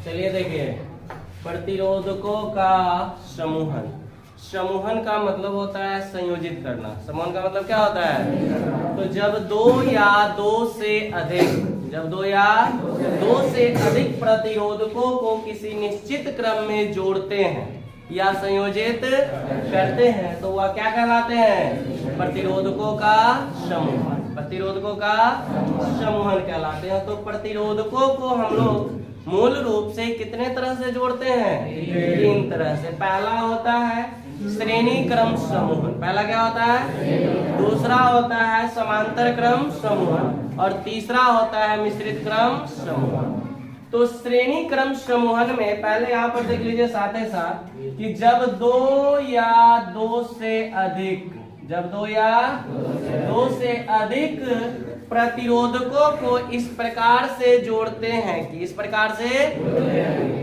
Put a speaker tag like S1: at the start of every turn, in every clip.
S1: चलिए देखिए, प्रतिरोधकों का समूहन। समूहन का मतलब होता है संयोजित करना। समूहन का मतलब क्या होता है? तो जब दो या दो से अधिक प्रतिरोधकों को किसी निश्चित क्रम में जोड़ते हैं या संयोजित करते हैं तो वह क्या कहलाते हैं? प्रतिरोधकों का समूहन। प्रतिरोधकों का समूहन कहलाते हैं। तो प्रतिरोधकों को हम लोग मूल रूप से कितने तरह से जोड़ते हैं? 3 तरह से। पहला होता है श्रेणी क्रम समूहन। पहला क्या होता है? दूसरा होता है समांतर क्रम समूहन और तीसरा होता है मिश्रित क्रम समूहन। तो श्रेणी क्रम समूहन में पहले यहाँ पर देख लीजिए साथ ही साथ कि जब दो या दो से अधिक प्रतिरोधकों को इस प्रकार से जोड़ते हैं कि इस प्रकार से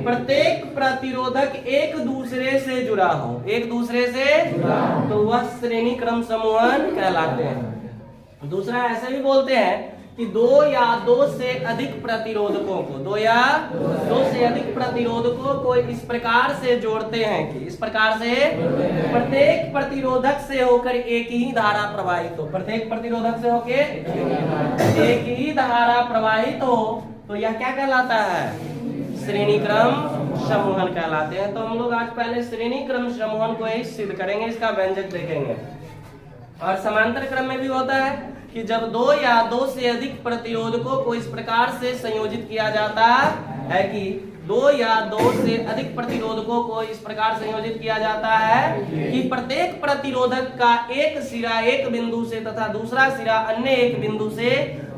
S1: प्रत्येक प्रतिरोधक एक दूसरे से जुड़ा हो, तो वह श्रेणी क्रम समूहन कहलाते हैं। दूसरा ऐसे भी बोलते हैं कि दो या दो से अधिक प्रतिरोधकों को इस प्रकार से जोड़ते हैं कि इस प्रकार से प्रत्येक प्रतिरोधक से होकर एक ही धारा प्रवाहित हो। प्रत्येक प्रतिरोधक से होकर एक ही धारा प्रवाहित हो तो यह क्या कहलाता है? श्रेणी क्रम समूहन कहलाते हैं। तो हम लोग आज पहले श्रेणी क्रम समूहन को ही सिद्ध करेंगे, इसका व्यंजक देखेंगे। और समांतर क्रम में भी होता है कि जब दो या दो से अधिक प्रतिरोधकों को इस प्रकार से संयोजित किया जाता है कि दो या दो से अधिक प्रतिरोधकों को इस प्रकार संयोजित किया जाता है कि प्रत्येक प्रतिरोधक का एक सिरा एक बिंदु से तथा दूसरा सिरा अन्य एक बिंदु से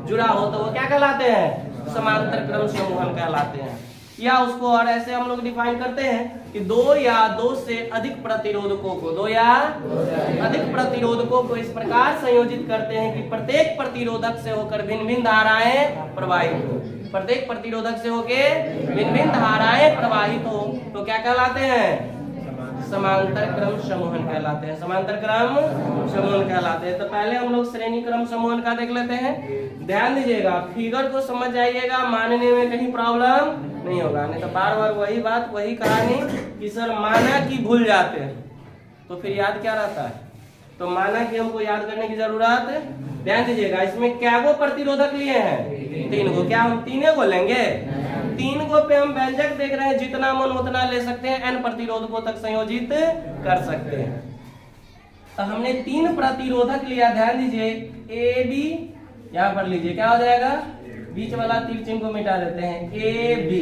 S1: जुड़ा हो तो वो क्या कहलाते हैं? समांतर क्रम समूहन कहलाते हैं। या उसको और ऐसे हम लोग डिफाइन करते हैं कि दो या दो से अधिक प्रतिरोधकों को इस प्रकार संयोजित करते हैं कि प्रत्येक प्रतिरोधक से होकर भिन्न भिन्न धाराएं प्रवाहित हो। प्रत्येक प्रतिरोधक से होकर भिन्न भिन्न धाराएं प्रवाहित हो तो क्या कहलाते हैं? समांतर क्रम समूहन कहलाते हैं। समांतर क्रम समूहन कहलाते हैं। तो पहले हम लोग श्रेणी क्रम समूहन का देख लेते हैं। ध्यान दीजिएगा, फिगर को समझ जाइएगा, मानने में कहीं प्रॉब्लम नहीं होगा। नहीं तो बार बार वही बात वही कहानी कि सर माना कि भूल जाते हैं तो फिर याद क्या रहता है? तो माना कि हमको याद करने की जरूरत। ध्यान दीजिएगा, इसमें क्या वो प्रतिरोधक लिए हैं? 3 को। क्या हम 3 को लेंगे? 3 को पे हम व्यंजक देख रहे हैं, जितना मन उतना ले सकते हैं, n प्रतिरोधकों तक संयोजित कर सकते हैं। तो हमने 3 प्रतिरोधक लिया। ध्यान दीजिए, ए बी यहाँ पर लीजिए, क्या हो जाएगा? बीच वाला तीर चिन्ह को मिटा देते हैं, ए बी।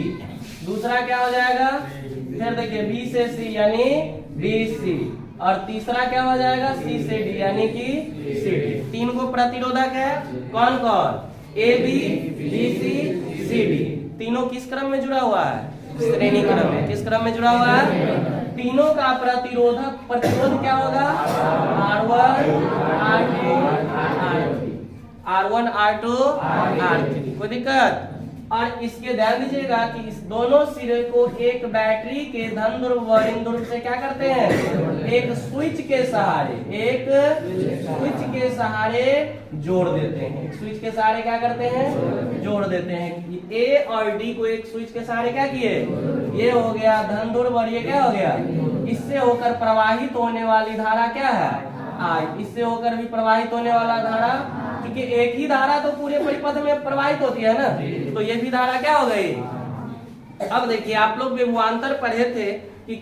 S1: दूसरा क्या हो जाएगा? फिर देखिए बी से सी यानी बी सी, और तीसरा क्या हो जाएगा? सी से डी यानी कि सी डी। 3 को प्रतिरोधक है, कौन कौन? A B, B C, C D. तीनों किस क्रम में जुड़ा हुआ है? श्रेणी क्रम में। किस क्रम में जुड़ा हुआ है? तीनों का प्रतिरोध क्या होगा? R1, R2, R1, R2, R3। कोई दिक्कत? और इसके ध्यान दीजिएगा कि इस दोनों सिरे को एक बैटरी के धन ध्रुव व ऋण ध्रुव से क्या करते हैं? एक स्विच के सहारे जोड़ देते हैं। स्विच के सहारे क्या करते हैं? जोड़ देते हैं। ए और डी को एक स्विच के सहारे क्या किए? ये हो गया धन ध्रुव और ये क्या हो गया? इससे होकर प्रवाहित होने वाली धारा क्या है? I। इससे होकर भी प्रवाहित होने वाला धारा, क्योंकि एक ही धारा तो पूरे परिपथ में प्रवाहित होती है ना, तो ये भी धारा क्या हो गई? अब देखिए, आप लोग विभवांतर पढ़े थे कि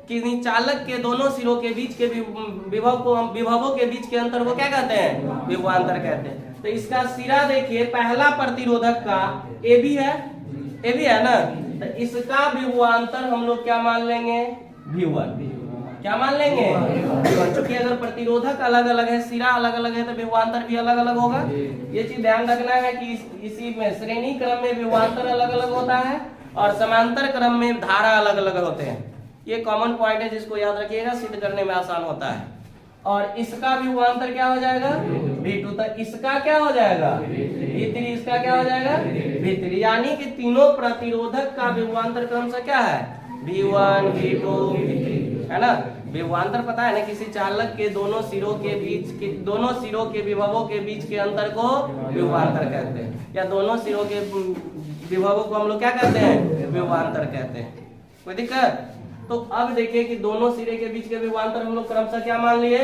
S1: किन्हीं चालक के दोनों सिरों के बीच के विभवों के बीच के अंतर को क्या कहते हैं? विभवांतर कहते हैं। तो इसका सिरा देखिए, पहला प्रतिरोधक का ए बी है ना, तो इसका विभवांतर हम लोग क्या मान लेंगे? V1। क्या मान लेंगे? क्योंकि अगर प्रतिरोधक अलग अलग है, सिरा अलग अलग है, तो विभवांतर भी अलग अलग होगा। ये चीज ध्यान रखना है कि इसी में श्रेणी क्रम में विभवांतर अलग अलग होता है और समांतर क्रम में धारा अलग अलग होते हैं। ये कॉमन पॉइंट है, जिसको याद रखिएगा, सिद्ध करने में आसान होता है। और इसका विभवांतर क्या हो जाएगा? V2। तो इसका क्या हो जाएगा? V3। इसका क्या हो जाएगा? V3। यानी कि तीनों प्रतिरोधक का विभवांतर क्रम से क्या है? V1, V2, V3, है ना। विभवांतर पता है ना, किसी चालक के दोनों सिरों के विभवों के बीच के अंतर को विभवांतर कहते हैं, या दोनों सिरों के विभवों को हम लोग क्या कहते हैं? विभवांतर कहते हैं। कोई दिक्कत? तो अब देखिए कि दोनों सिरे के बीच के विभवांतर हम लोग क्रमशः क्या मान लिए?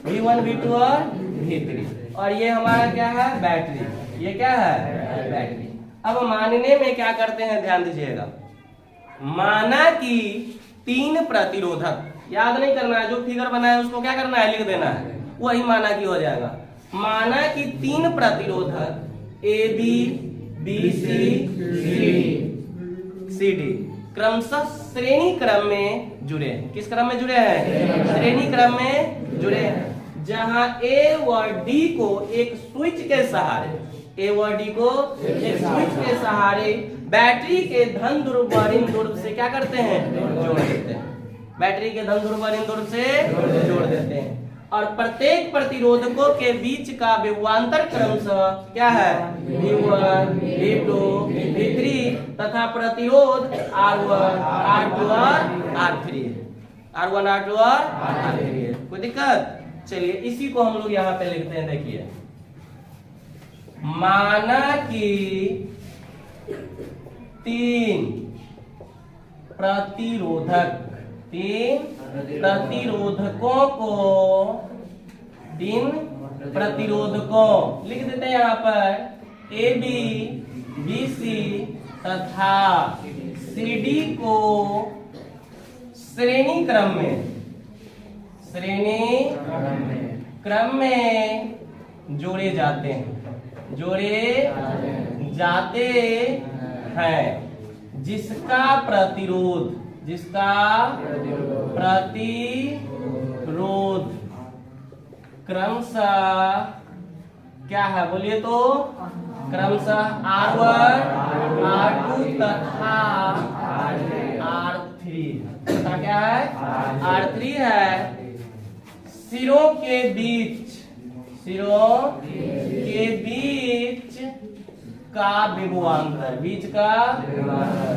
S1: V1 V2 और V3। और ये हमारा क्या है? बैटरी। ये क्या है? बैटरी। अब मानने में क्या करते हैं, ध्यान दीजिएगा। माना कि 3 प्रतिरोधक, याद नहीं करना है, जो फिगर बनाया है उसको क्या करना है? लिख देना है, वही माना कि हो जाएगा। माना कि 3 प्रतिरोधक ए बी सी डी क्रमशः श्रेणी क्रम में जुड़े हैं। किस क्रम में जुड़े हैं? श्रेणी क्रम में जुड़े हैं, जहां ए व डी को एक स्विच के सहारे, ए व डी को एक स्विच के सहारे बैटरी के धन ध्रुव व ऋण ध्रुव से क्या करते हैं? जोड़ देते हैं। बैटरी के धन ध्रुव व ऋण ध्रुव से जोड़ देते हैं। और प्रत्येक प्रतिरोधकों के बीच का विभवांतर क्रमशः क्या है? V1 V2 V3 तथा प्रतिरोध R1 R2 और R3 है। R1 R2 और R3 है। कोई दिक्कत? चलिए इसी को हम लोग यहाँ पे लिखते हैं। देखिए, माना कि 3 प्रतिरोधकों को, 3 प्रतिरोधकों लिख देते हैं यहाँ पर, ए बी सी तथा सी डी को श्रेणी क्रम में जोड़े जाते हैं, जिसका प्रतिरोध क्रमशः क्या है? बोलिए तो, क्रमशः R1 R2 तथा R3 तथा क्या है? R3 है। सिरों के बीच का विभवांतर, बीच का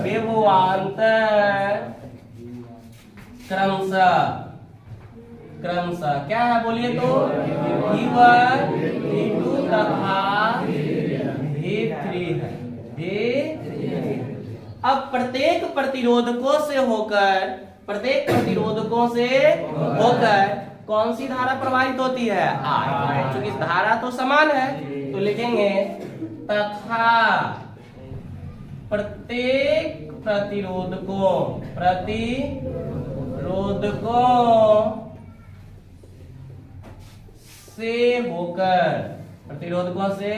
S1: विभवांतर क्रमशः क्या है? बोलिए तो, V1 V2 तथा V3 है। अब प्रत्येक प्रतिरोधकों से होकर कौन सी धारा प्रवाहित होती है? I। क्योंकि धारा तो समान है तो लिखेंगे तथा प्रत्येक प्रतिरोधकों से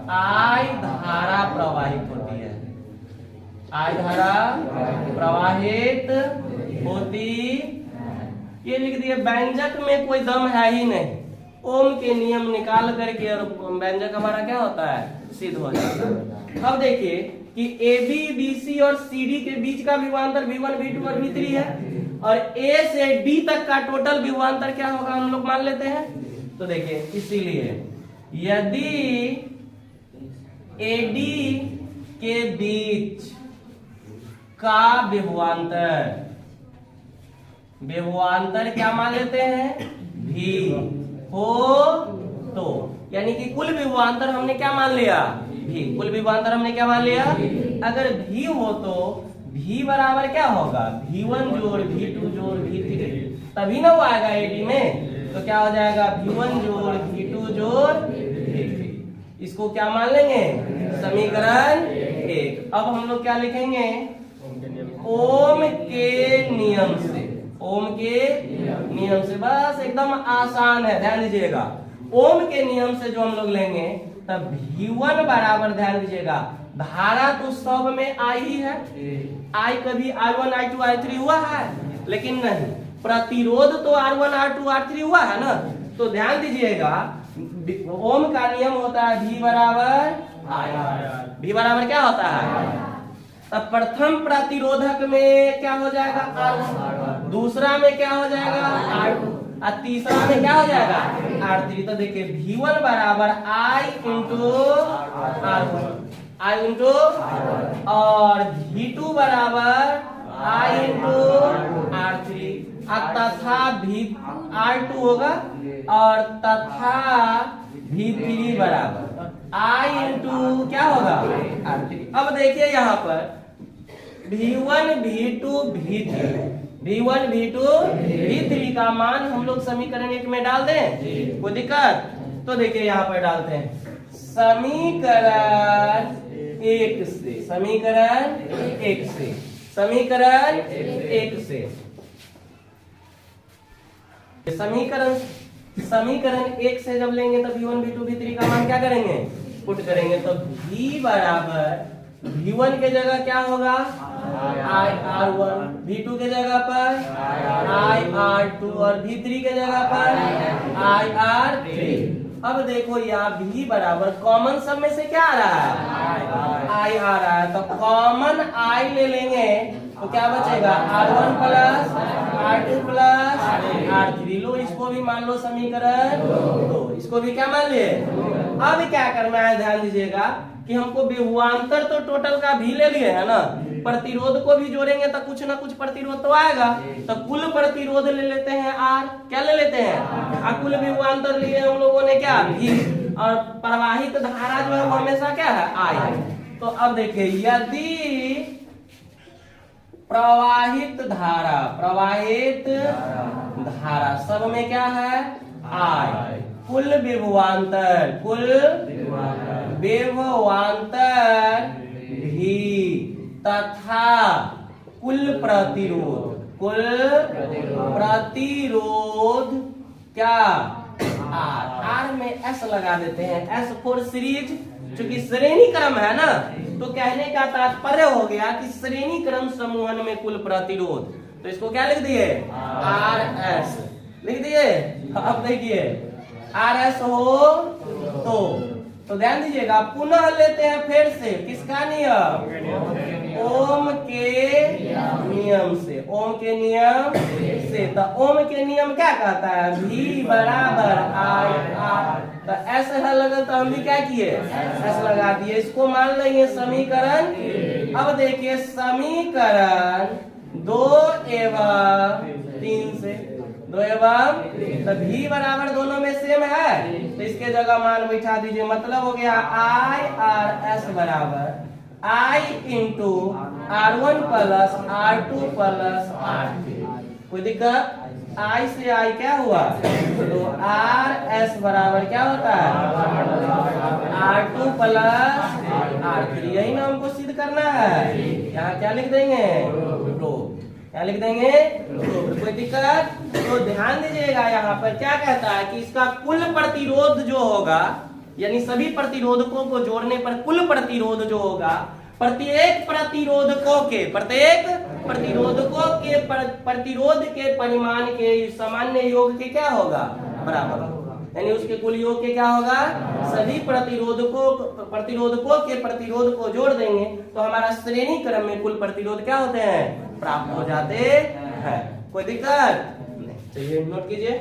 S1: I धारा प्रवाहित होती है। I धारा प्रवाहित होती, ये लिख दिया। व्यंजक में कोई दम है ही नहीं, ओम के नियम निकाल करके और व्यंजक हमारा क्या होता है? सिद्ध हो जाता है। अब देखिए कि ए बी सी और सी डी के बीच का विभवांतर V1 V2 और V3 है, और ए से डी तक का टोटल विभवांतर क्या होगा हम लोग मान लेते हैं। तो देखिए, इसीलिए यदि एडी के बीच का विभवांतर क्या मान लेते हैं? भी हो तो, यानी कि कुल विभवांतर हमने क्या मान लिया? भी। कुल विभवांतर हमने क्या मान लिया? अगर भी हो तो भी बराबर क्या होगा? V1 जोड़ V2 जोड़ V3, तभी ना वो आएगा एडी में। तो क्या हो जाएगा? V1 जोड़ V2 जोड़ V3। इसको क्या मान लेंगे? समीकरण 1। अब हम लोग क्या लिखेंगे? ओम के नियम से, बस एकदम आसान है, ध्यान दीजिएगा। ओम के नियम से जो हम लोग लेंगे तब V1 बराबर, ध्यान दीजिएगा, धारा तो सब में I ही है। I कभी I1 I2 I3 हुआ है? लेकिन नहीं। प्रतिरोध तो R1 R2 R3 हुआ है ना। तो ध्यान दीजिएगा, ओम का नियम होता है V बराबर I। V बराबर क्या होता है? तब प्रथम प्रतिरोधक में क्या हो जाएगा? R1। दूसरा में क्या हो जाएगा? R2। और तीसरा में क्या हो जाएगा? R3। तो देखिए V1 बराबर I इंटू R1 और V2 बराबर I इंटू R3, तथा R2 होगा और तथा V3 बराबर I इंटू क्या होगा R3। अब देखिए यहाँ पर V1 V2 V3 V1 V2 V3 का मान हम लोग समीकरण 1 में डाल दें, कोई दिक्कत? तो देखिए यहाँ पर डालते हैं समीकरण 1 से, समीकरण 1 से, समीकरण 1 से समीकरण 1 से जब लेंगे तो V1 V2 V3 का मान क्या करेंगे, पुट करेंगे। तो V बराबर V1 के जगह क्या होगा I R1, V2 के जगह पर I R2 और V3 के जगह पर I R3। अब देखो यहाँ V बराबर कॉमन सब में से क्या आ रहा है I आ रहा है, तो कॉमन I ले लेंगे तो क्या बचेगा R1 plus R2 plus R3। लो इसको भी मान लो समीकरण 2, इसको भी क्या मान लिए। अब क्या करना है ध्यान दीजिएगा कि हमको विभवांतर तो टोटल का भी ले लिए है ना, प्रतिरोध को भी जोड़ेंगे तो कुछ ना कुछ प्रतिरोध तो आएगा, तो कुल प्रतिरोध ले लेते हैं R। क्या ले लेते हैं कुल विभवांतर लिए हम लोगों ने क्या V, और प्रवाहित धारा जो है वो हमेशा क्या है I। तो अब देखिए यदि प्रवाहित धारा सब में क्या है I, कुल विभवांतर भी तथा कुल प्रतिरोध क्या R में S लगा देते हैं, S फॉर सीरीज, चूंकि श्रेणी क्रम है ना, तो कहने का तात्पर्य हो गया कि श्रेणी क्रम समूहन में कुल प्रतिरोध। तो इसको क्या लिख दिए RS लिख दिए। अब देखिए RS हो तो ध्यान दीजिएगा पुनः लेते हैं फिर से किसका नियम, ओम के नियम से, ओम के नियम से। तो ओम के नियम क्या कहता है V बराबर I R, तो S लगा तो हम भी क्या किए S लगा दिए, इसको मान लेंगे समीकरण। अब देखिए समीकरण 2 एवं 3 से, 2 एवं तो V बराबर दोनों में सेम है, तो इसके जगह मान बैठा दीजिए। मतलब हो गया I R S बराबर I into R1 plus R2 plus R3। कोई दिक्कत? I से I क्या हुआ, तो RS बराबर क्या होता है R2 प्लस R3। यही ना हमको सिद्ध करना है। यहाँ क्या लिख देंगे क्या लिख देंगे कोई दिक्कत? तो ध्यान दीजिएगा यहाँ पर क्या कहता है कि इसका कुल प्रतिरोध जो होगा, यानी सभी प्रतिरोधकों को जोड़ने पर कुल प्रतिरोध जो होगा प्रत्येक प्रतिरोधकों के प्रतिरोध के परिमाण के सामान्य योग के क्या होगा बराबर होगा, यानी उसके कुल योग के क्या होगा, सभी प्रतिरोधकों के प्रतिरोध को जोड़ देंगे तो हमारा श्रेणी क्रम में कुल प्रतिरोध क्या होते हैं प्राप्त हो जाते हैं। कोई दिक्कत नहीं, चलिए नोट कीजिए।